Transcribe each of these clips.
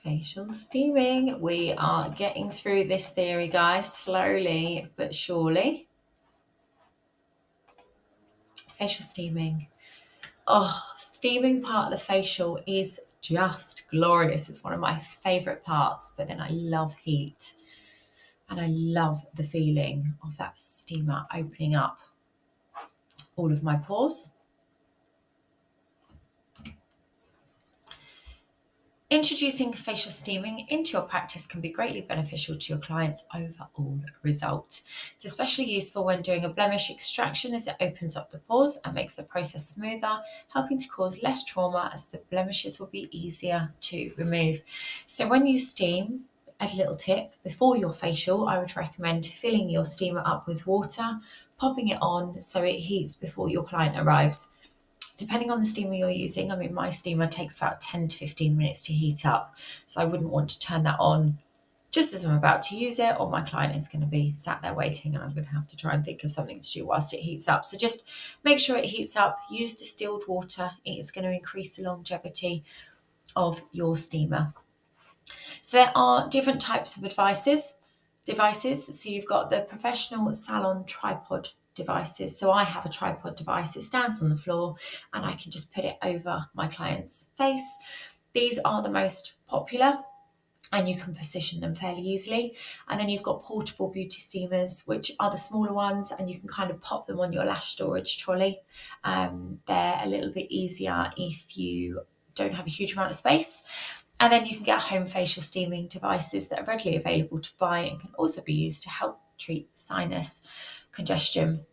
Facial steaming. We are getting through this theory, guys, slowly but surely. Facial steaming. Oh, steaming part of the facial is just glorious. It's one of my favorite parts, but then I love heat and I love the feeling of that steamer opening up all of my pores. Introducing facial steaming into your practice can be greatly beneficial to your client's overall result. It's especially useful when doing a blemish extraction as it opens up the pores and makes the process smoother, helping to cause less trauma as the blemishes will be easier to remove. So when you steam, a little tip, before your facial, I would recommend filling your steamer up with water, popping it on so it heats before your client arrives. Depending on the steamer you're using, I mean, my steamer takes about 10 to 15 minutes to heat up. So I wouldn't want to turn that on just as I'm about to use it, or my client is going to be sat there waiting and I'm going to have to try and think of something to do whilst it heats up. So just make sure it heats up, use distilled water. It is going to increase the longevity of your steamer. So there are different types of devices. So you've got the professional salon tripod devices. So I have a tripod device. It stands on the floor and I can just put it over my client's face. These are the most popular and you can position them fairly easily. And then you've got portable beauty steamers, which are the smaller ones, and you can kind of pop them on your lash storage trolley. They're a little bit easier if you don't have a huge amount of space. And then you can get home facial steaming devices that are readily available to buy and can also be used to help treat sinus congestion.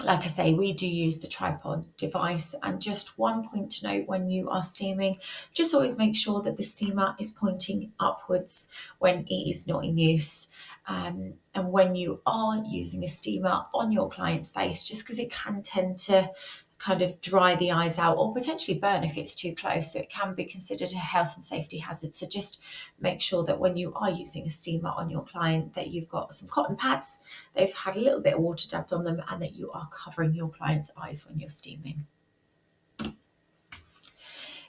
Like I say, we do use the tripod device. And just one point to note when you are steaming, just always make sure that the steamer is pointing upwards when it is not in use. And when you are using a steamer on your client's face, just because it can tend to kind of dry the eyes out or potentially burn if it's too close. So it can be considered a health and safety hazard. So just make sure that when you are using a steamer on your client that you've got some cotton pads, they've had a little bit of water dabbed on them, and that you are covering your client's eyes when you're steaming.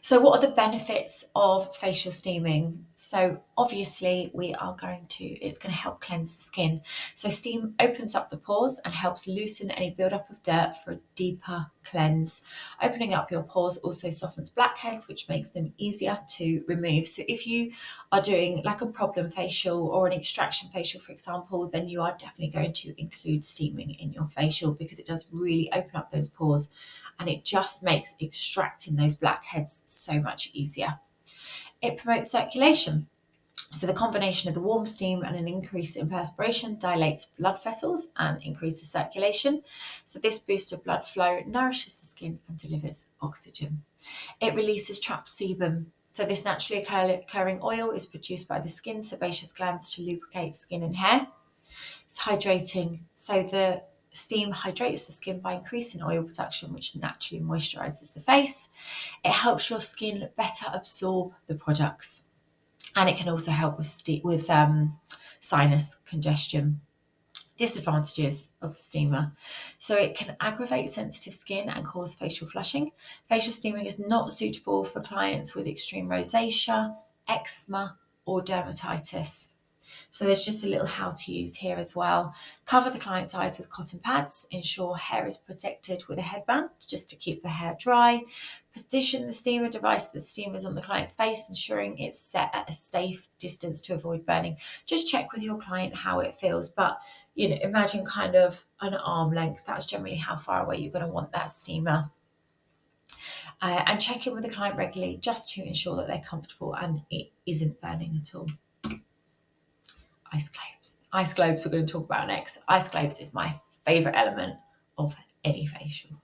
So what are the benefits of facial steaming? So obviously it's going to help cleanse the skin. So steam opens up the pores and helps loosen any buildup of dirt for a deeper cleanse. Opening up your pores also softens blackheads, which makes them easier to remove. So if you are doing like a problem facial or an extraction facial, for example, then you are definitely going to include steaming in your facial because it does really open up those pores and it just makes extracting those blackheads so much easier. It promotes circulation. So the combination of the warm steam and an increase in perspiration dilates blood vessels and increases circulation. So this boost of blood flow nourishes the skin and delivers oxygen. It releases trapped sebum. So this naturally occurring oil is produced by the skin's sebaceous glands to lubricate skin and hair. It's hydrating. So the steam hydrates the skin by increasing oil production, which naturally moisturizes the face. It helps your skin better absorb the products. And it can also help with sinus congestion. Disadvantages of the steamer. So it can aggravate sensitive skin and cause facial flushing. Facial steaming is not suitable for clients with extreme rosacea, eczema, or dermatitis. So there's just a little how to use here as well. Cover the client's eyes with cotton pads. Ensure hair is protected with a headband just to keep the hair dry. Position the steamer device that the steamer is on the client's face, ensuring it's set at a safe distance to avoid burning. Just check with your client how it feels, but imagine kind of an arm length. That's generally how far away you're going to want that steamer. And check in with the client regularly just to ensure that they're comfortable and it isn't burning at all. Ice globes. Ice globes we're going to talk about next. Ice globes is my favourite element of any facial.